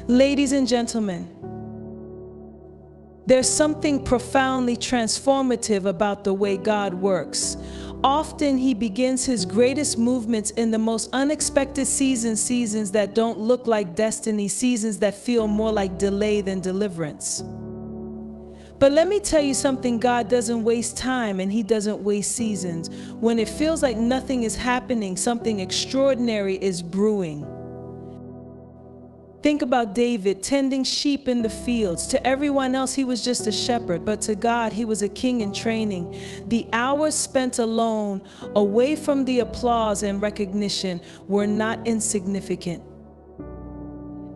Ladies and gentlemen, there's something profoundly transformative about the way God works. Often He begins His greatest movements in the most unexpected seasons that don't look like destiny, seasons that feel more like delay than deliverance. But let me tell you something, God doesn't waste time and He doesn't waste seasons. When it feels like nothing is happening, something extraordinary is brewing. Think about David tending sheep in the fields. To everyone else, he was just a shepherd, but to God, he was a king in training. The hours spent alone, away from the applause and recognition, were not insignificant.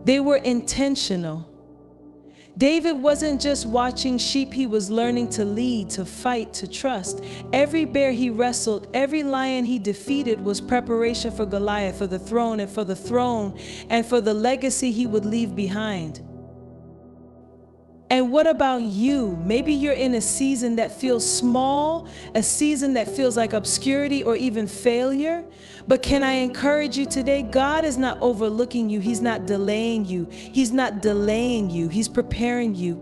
They were intentional. David wasn't just watching sheep, he was learning to lead, to fight, to trust. Every bear he wrestled, every lion he defeated was preparation for Goliath, for the throne and for the legacy he would leave behind. And what about you? Maybe you're in a season that feels small, a season that feels like obscurity or even failure. But can I encourage you today? God is not overlooking you. He's not delaying you. He's not delaying you. He's preparing you.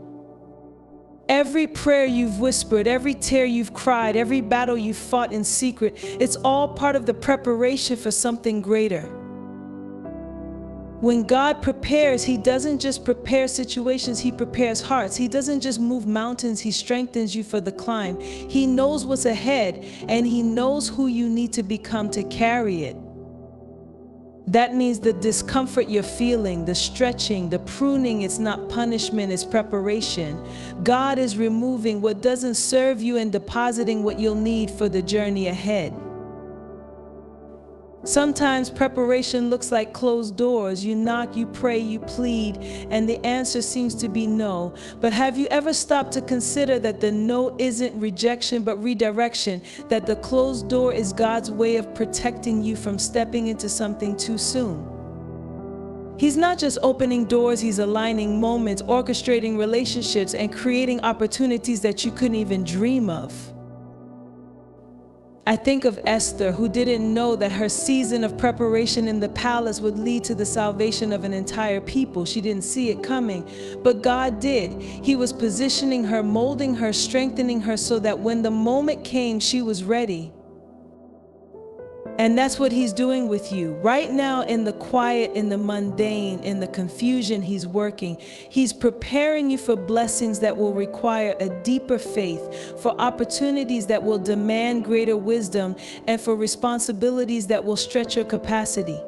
Every prayer you've whispered, every tear you've cried, every battle you've fought in secret, it's all part of the preparation for something greater. When God prepares, He doesn't just prepare situations, He prepares hearts. He doesn't just move mountains, He strengthens you for the climb. He knows what's ahead, and He knows who you need to become to carry it. That means the discomfort you're feeling, the stretching, the pruning, it's not punishment, it's preparation. God is removing what doesn't serve you and depositing what you'll need for the journey ahead. Sometimes preparation looks like closed doors. You knock, you pray, you plead, and the answer seems to be no. But have you ever stopped to consider that the no isn't rejection but redirection? That the closed door is God's way of protecting you from stepping into something too soon? He's not just opening doors, He's aligning moments, orchestrating relationships, and creating opportunities that you couldn't even dream of. I think of Esther, who didn't know that her season of preparation in the palace would lead to the salvation of an entire people. She didn't see it coming, but God did. He was positioning her, molding her, strengthening her so that when the moment came, she was ready. And that's what He's doing with you. Right now, in the quiet, in the mundane, in the confusion, He's working. He's preparing you for blessings that will require a deeper faith, for opportunities that will demand greater wisdom, and for responsibilities that will stretch your capacity.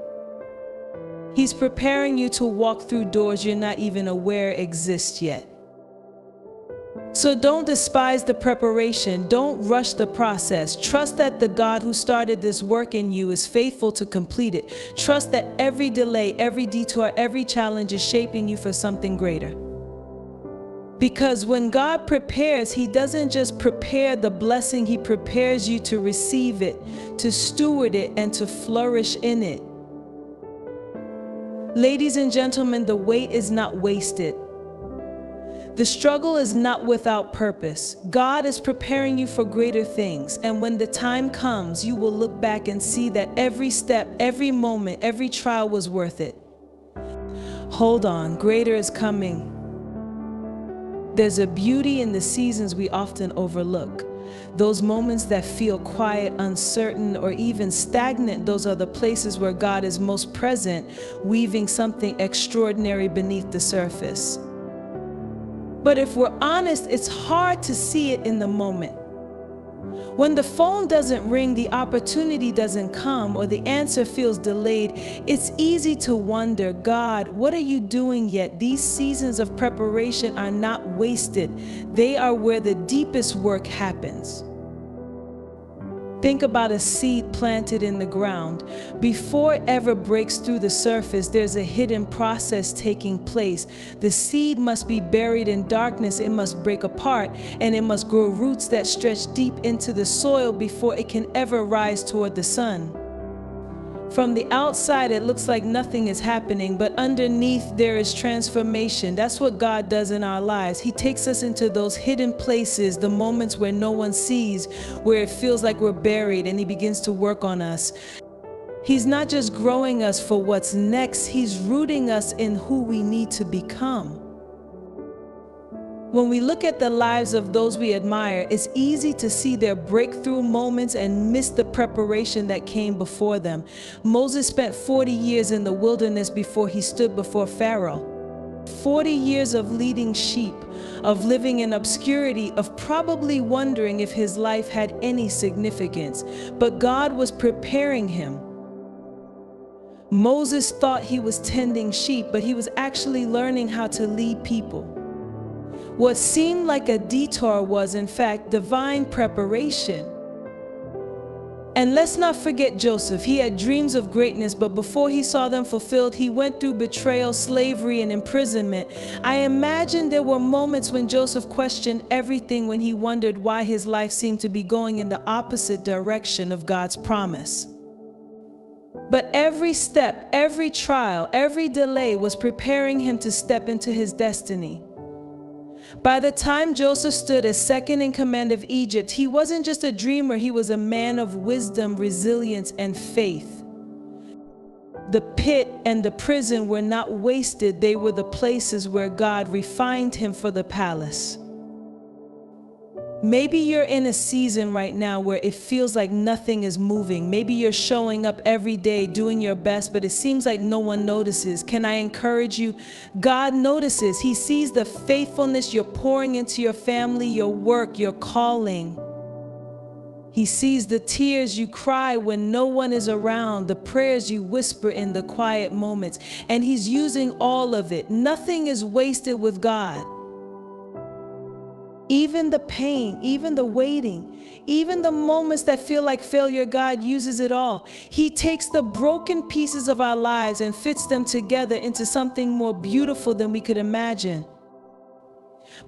He's preparing you to walk through doors you're not even aware exist yet. So don't despise the preparation. Don't rush the process. Trust that the God who started this work in you is faithful to complete it. Trust that every delay, every detour, every challenge is shaping you for something greater. Because when God prepares, He doesn't just prepare the blessing, He prepares you to receive it, to steward it, and to flourish in it. Ladies and gentlemen, the wait is not wasted. The struggle is not without purpose. God is preparing you for greater things, and when the time comes, you will look back and see that every step, every moment, every trial was worth it. Hold on, greater is coming. There's a beauty in the seasons we often overlook. Those moments that feel quiet, uncertain, or even stagnant, those are the places where God is most present, weaving something extraordinary beneath the surface. But if we're honest, it's hard to see it in the moment. When the phone doesn't ring, the opportunity doesn't come, or the answer feels delayed, it's easy to wonder, God, what are you doing yet? These seasons of preparation are not wasted. They are where the deepest work happens. Think about a seed planted in the ground. Before it ever breaks through the surface, there's a hidden process taking place. The seed must be buried in darkness, it must break apart, and it must grow roots that stretch deep into the soil before it can ever rise toward the sun. From the outside, it looks like nothing is happening, but underneath there is transformation. That's what God does in our lives. He takes us into those hidden places, the moments where no one sees, where it feels like we're buried, and He begins to work on us. He's not just growing us for what's next, He's rooting us in who we need to become. When we look at the lives of those we admire, it's easy to see their breakthrough moments and miss the preparation that came before them. Moses spent 40 years in the wilderness before he stood before Pharaoh. 40 years of leading sheep, of living in obscurity, of probably wondering if his life had any significance. But God was preparing him. Moses thought he was tending sheep, but he was actually learning how to lead people. What seemed like a detour was, in fact, divine preparation. And let's not forget Joseph. He had dreams of greatness, but before he saw them fulfilled, he went through betrayal, slavery, and imprisonment. I imagine there were moments when Joseph questioned everything, when he wondered why his life seemed to be going in the opposite direction of God's promise. But every step, every trial, every delay was preparing him to step into his destiny. By the time Joseph stood as second in command of Egypt, he wasn't just a dreamer, he was a man of wisdom, resilience, and faith. The pit and the prison were not wasted, they were the places where God refined him for the palace. Maybe you're in a season right now where it feels like nothing is moving. Maybe you're showing up every day, doing your best, but it seems like no one notices. Can I encourage you? God notices. He sees the faithfulness you're pouring into your family, your work, your calling. He sees the tears you cry when no one is around, the prayers you whisper in the quiet moments, and He's using all of it. Nothing is wasted with God. Even the pain, even the waiting, even the moments that feel like failure, God uses it all. He takes the broken pieces of our lives and fits them together into something more beautiful than we could imagine.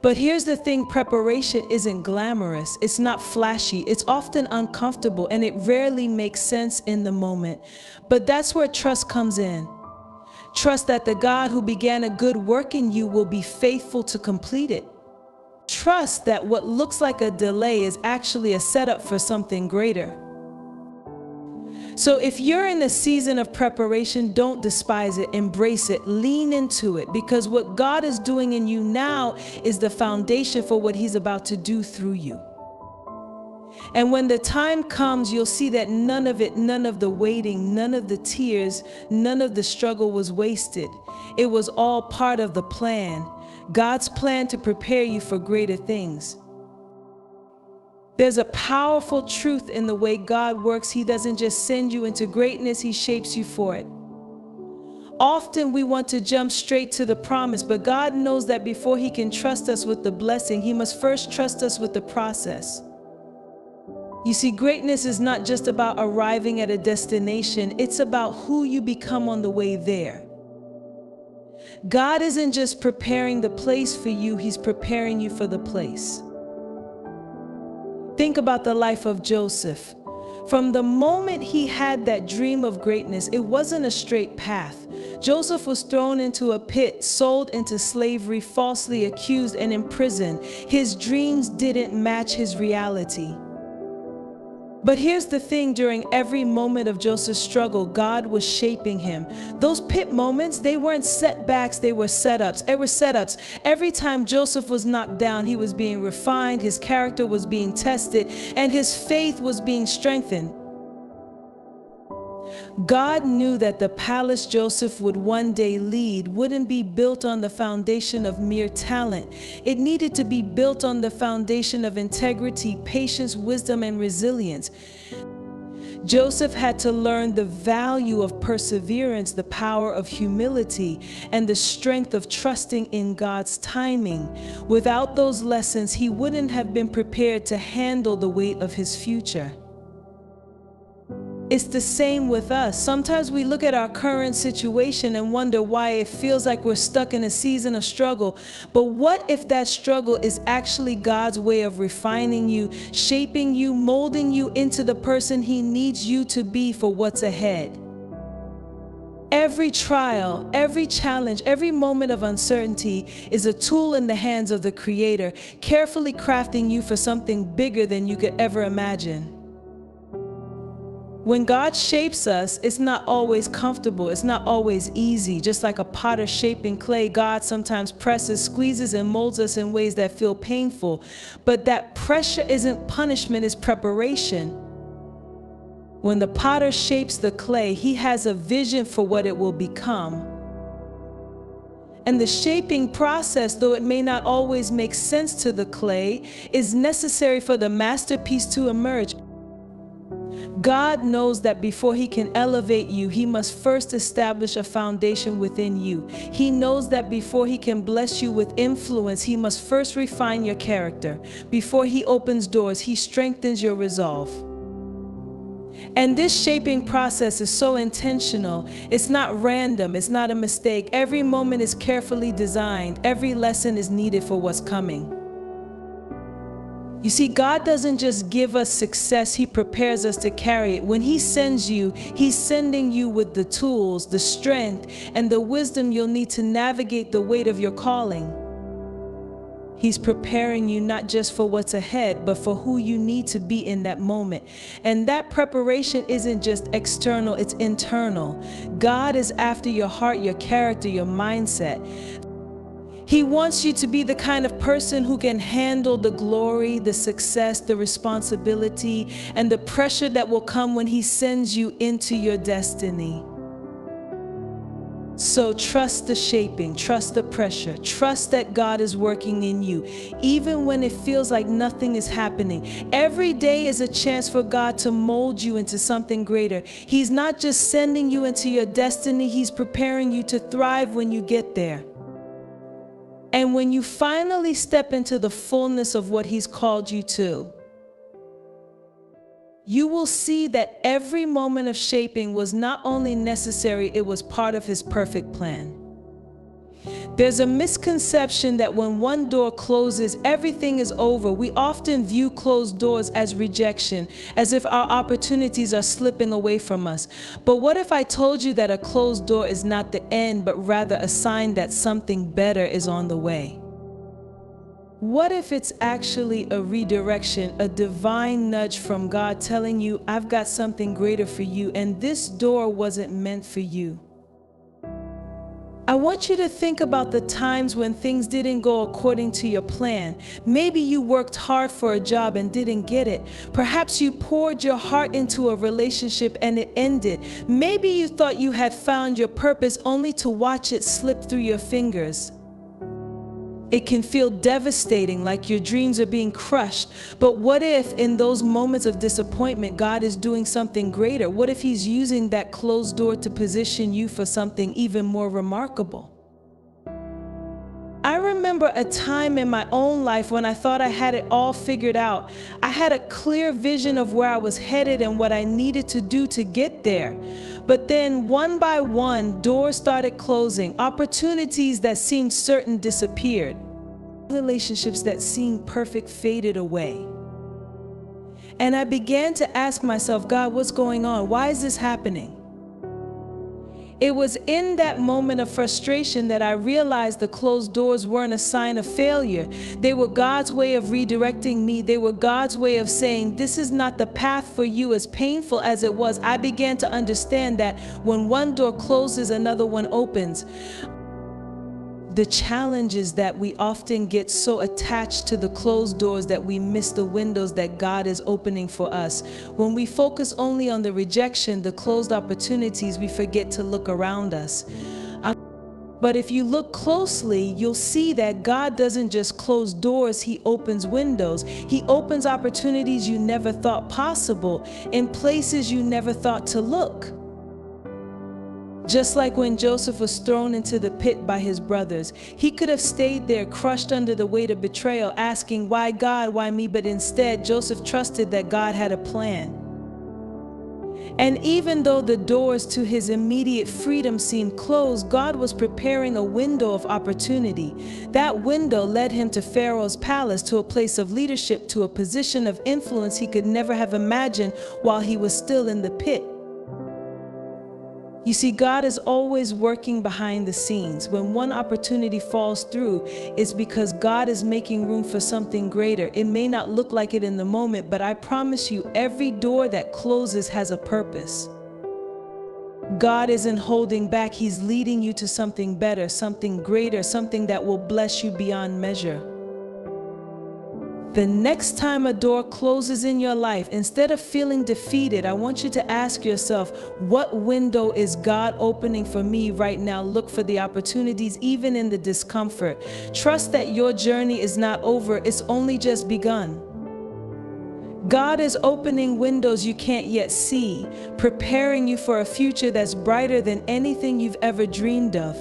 But here's the thing, preparation isn't glamorous, it's not flashy, it's often uncomfortable, and it rarely makes sense in the moment. But that's where trust comes in. Trust that the God who began a good work in you will be faithful to complete it. Trust that what looks like a delay is actually a setup for something greater. So if you're in a season of preparation, don't despise it, embrace it, lean into it, because what God is doing in you now is the foundation for what He's about to do through you. And when the time comes, you'll see that none of it, none of the waiting, none of the tears, none of the struggle was wasted. It was all part of the plan. God's plan to prepare you for greater things. There's a powerful truth in the way God works. He doesn't just send you into greatness, He shapes you for it. Often we want to jump straight to the promise, but God knows that before He can trust us with the blessing, He must first trust us with the process. You see, greatness is not just about arriving at a destination, it's about who you become on the way there. God isn't just preparing the place for you, He's preparing you for the place. Think about the life of Joseph. From the moment he had that dream of greatness, it wasn't a straight path. Joseph was thrown into a pit, sold into slavery, falsely accused, and imprisoned. His dreams didn't match his reality. But here's the thing, during every moment of Joseph's struggle, God was shaping him. Those pit moments, they weren't setbacks, they were setups. They were setups. Every time Joseph was knocked down, he was being refined, his character was being tested, and his faith was being strengthened. God knew that the palace Joseph would one day lead wouldn't be built on the foundation of mere talent. It needed to be built on the foundation of integrity, patience, wisdom, and resilience. Joseph had to learn the value of perseverance, the power of humility, and the strength of trusting in God's timing. Without those lessons, he wouldn't have been prepared to handle the weight of his future. It's the same with us. Sometimes we look at our current situation and wonder why it feels like we're stuck in a season of struggle. But what if that struggle is actually God's way of refining you, shaping you, molding you into the person He needs you to be for what's ahead? Every trial, every challenge, every moment of uncertainty is a tool in the hands of the Creator, carefully crafting you for something bigger than you could ever imagine. When God shapes us, it's not always comfortable. It's not always easy. Just like a potter shaping clay, God sometimes presses, squeezes, and molds us in ways that feel painful. But that pressure isn't punishment, it's preparation. When the potter shapes the clay, he has a vision for what it will become. And the shaping process, though it may not always make sense to the clay, is necessary for the masterpiece to emerge. God knows that before he can elevate you, he must first establish a foundation within you. He knows that before he can bless you with influence, he must first refine your character. Before he opens doors, he strengthens your resolve. And this shaping process is so intentional. It's not random. It's not a mistake. Every moment is carefully designed. Every lesson is needed for what's coming. You see, God doesn't just give us success, he prepares us to carry it. When he sends you, he's sending you with the tools, the strength, and the wisdom you'll need to navigate the weight of your calling. He's preparing you not just for what's ahead, but for who you need to be in that moment. And that preparation isn't just external, it's internal. God is after your heart, your character, your mindset. He wants you to be the kind of person who can handle the glory, the success, the responsibility, and the pressure that will come when he sends you into your destiny. So trust the shaping, trust the pressure, trust that God is working in you, even when it feels like nothing is happening. Every day is a chance for God to mold you into something greater. He's not just sending you into your destiny, he's preparing you to thrive when you get there. And when you finally step into the fullness of what he's called you to, you will see that every moment of shaping was not only necessary, it was part of his perfect plan. There's a misconception that when one door closes, everything is over. We often view closed doors as rejection, as if our opportunities are slipping away from us. But what if I told you that a closed door is not the end, but rather a sign that something better is on the way? What if it's actually a redirection, a divine nudge from God telling you, I've got something greater for you, and this door wasn't meant for you? I want you to think about the times when things didn't go according to your plan. Maybe you worked hard for a job and didn't get it. Perhaps you poured your heart into a relationship and it ended. Maybe you thought you had found your purpose only to watch it slip through your fingers. It can feel devastating, like your dreams are being crushed. But what if in those moments of disappointment, God is doing something greater? What if he's using that closed door to position you for something even more remarkable? I remember a time in my own life when I thought I had it all figured out. I had a clear vision of where I was headed and what I needed to do to get there. But then one by one, doors started closing. Opportunities that seemed certain disappeared. Relationships that seemed perfect faded away. And I began to ask myself, God, what's going on? Why is this happening? It was in that moment of frustration that I realized the closed doors weren't a sign of failure. They were God's way of redirecting me. They were God's way of saying, this is not the path for you. As painful as it was, I began to understand that when one door closes, another one opens. The challenge is that we often get so attached to the closed doors that we miss the windows that God is opening for us. When we focus only on the rejection, the closed opportunities, we forget to look around us. But if you look closely, you'll see that God doesn't just close doors, he opens windows. He opens opportunities you never thought possible, in places you never thought to look. Just like when Joseph was thrown into the pit by his brothers, he could have stayed there crushed under the weight of betrayal, asking, why God, why me? But instead, Joseph trusted that God had a plan. And even though the doors to his immediate freedom seemed closed, God was preparing a window of opportunity. That window led him to Pharaoh's palace, to a place of leadership, to a position of influence he could never have imagined while he was still in the pit. You see, God is always working behind the scenes. When one opportunity falls through, it's because God is making room for something greater. It may not look like it in the moment, but I promise you, every door that closes has a purpose. God isn't holding back. He's leading you to something better, something greater, something that will bless you beyond measure. The next time a door closes in your life, instead of feeling defeated, I want you to ask yourself, what window is God opening for me right now? Look for the opportunities, even in the discomfort. Trust that your journey is not over, it's only just begun. God is opening windows you can't yet see, preparing you for a future that's brighter than anything you've ever dreamed of.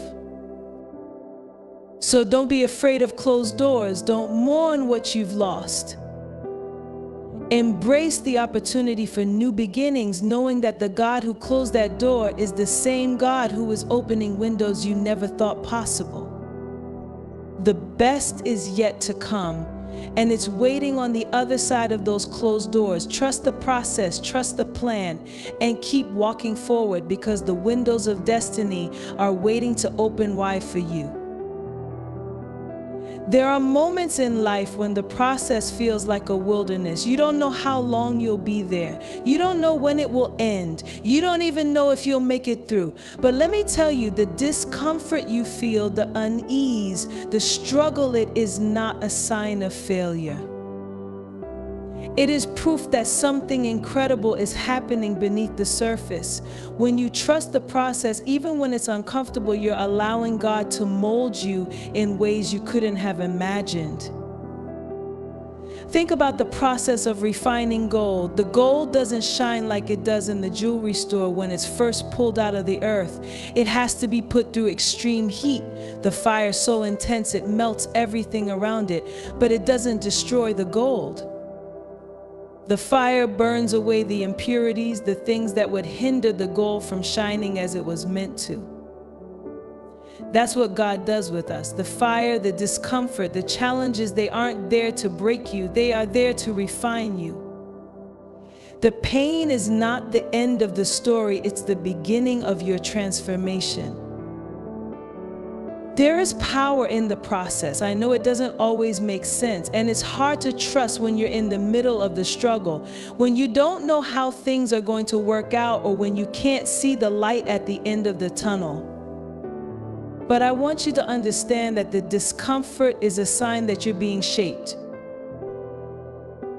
So don't be afraid of closed doors. Don't mourn what you've lost. Embrace the opportunity for new beginnings, knowing that the God who closed that door is the same God who is opening windows you never thought possible. The best is yet to come, and it's waiting on the other side of those closed doors. Trust the process, trust the plan, and keep walking forward, because the windows of destiny are waiting to open wide for you. There are moments in life when the process feels like a wilderness. You don't know how long you'll be there. You don't know when it will end. You don't even know if you'll make it through. But let me tell you, the discomfort you feel, the unease, the struggle, it is not a sign of failure. It is proof that something incredible is happening beneath the surface. When you trust the process, even when it's uncomfortable, you're allowing God to mold you in ways you couldn't have imagined. Think about the process of refining gold. The gold doesn't shine like it does in the jewelry store when it's first pulled out of the earth. It has to be put through extreme heat. The fire is so intense it melts everything around it, but it doesn't destroy the gold. The fire burns away the impurities, the things that would hinder the gold from shining as it was meant to. That's what God does with us. The fire, the discomfort, the challenges, they aren't there to break you. They are there to refine you. The pain is not the end of the story. It's the beginning of your transformation. There is power in the process. I know it doesn't always make sense, and it's hard to trust when you're in the middle of the struggle, when you don't know how things are going to work out, or when you can't see the light at the end of the tunnel. But I want you to understand that the discomfort is a sign that you're being shaped.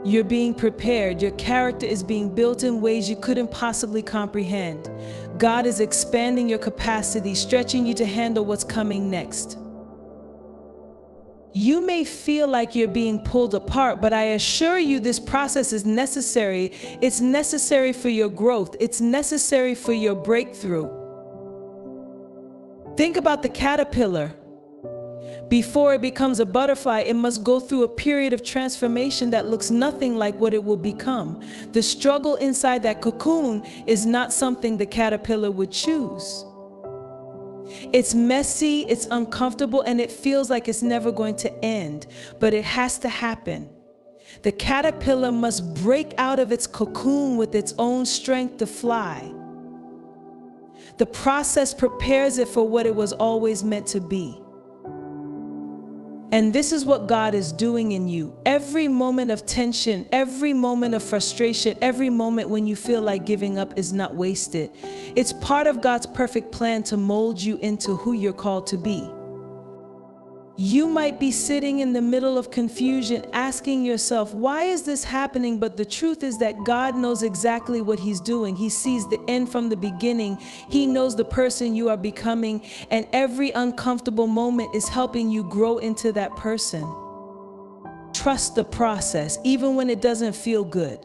You're being prepared. Your character is being built in ways you couldn't possibly comprehend. God is expanding your capacity, stretching you to handle what's coming next. You may feel like you're being pulled apart, but I assure you this process is necessary. It's necessary for your growth. It's necessary for your breakthrough. Think about the caterpillar. Before it becomes a butterfly, it must go through a period of transformation that looks nothing like what it will become. The struggle inside that cocoon is not something the caterpillar would choose. It's messy, it's uncomfortable, and it feels like it's never going to end, but it has to happen. The caterpillar must break out of its cocoon with its own strength to fly. The process prepares it for what it was always meant to be. And this is what God is doing in you. Every moment of tension, every moment of frustration, every moment when you feel like giving up is not wasted. It's part of God's perfect plan to mold you into who you're called to be. You might be sitting in the middle of confusion, asking yourself, why is this happening? But the truth is that God knows exactly what He's doing. He sees the end from the beginning. He knows the person you are becoming, and every uncomfortable moment is helping you grow into that person. Trust the process, even when it doesn't feel good.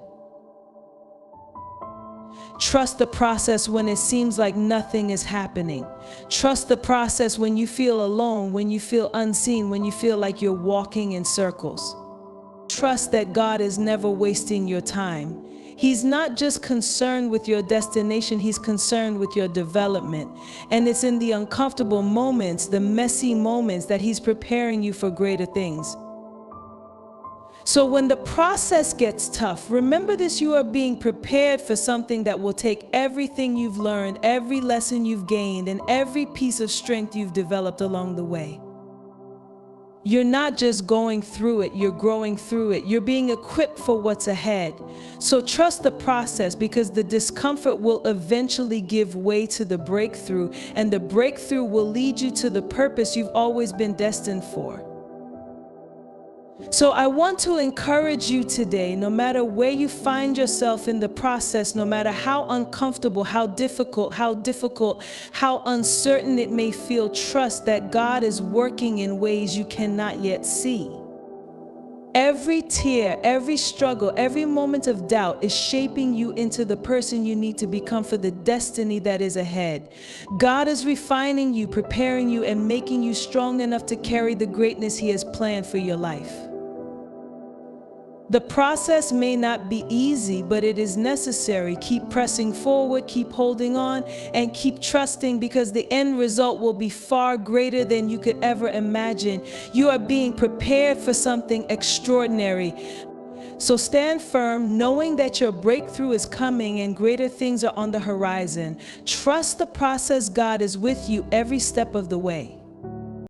Trust the process when it seems like nothing is happening. Trust the process when you feel alone, when you feel unseen, when you feel like you're walking in circles. Trust that God is never wasting your time. He's not just concerned with your destination, He's concerned with your development. And it's in the uncomfortable moments, the messy moments, that He's preparing you for greater things. So when the process gets tough, remember this: you are being prepared for something that will take everything you've learned, every lesson you've gained, and every piece of strength you've developed along the way. You're not just going through it, you're growing through it. You're being equipped for what's ahead. So trust the process, because the discomfort will eventually give way to the breakthrough, and the breakthrough will lead you to the purpose you've always been destined for. So I want to encourage you today, no matter where you find yourself in the process, no matter how uncomfortable, how difficult, how uncertain it may feel, trust that God is working in ways you cannot yet see. Every tear, every struggle, every moment of doubt is shaping you into the person you need to become for the destiny that is ahead. God is refining you, preparing you, and making you strong enough to carry the greatness He has planned for your life. The process may not be easy, but it is necessary. Keep pressing forward, keep holding on, and keep trusting, because the end result will be far greater than you could ever imagine. You are being prepared for something extraordinary. So stand firm, knowing that your breakthrough is coming and greater things are on the horizon. Trust the process. God is with you every step of the way.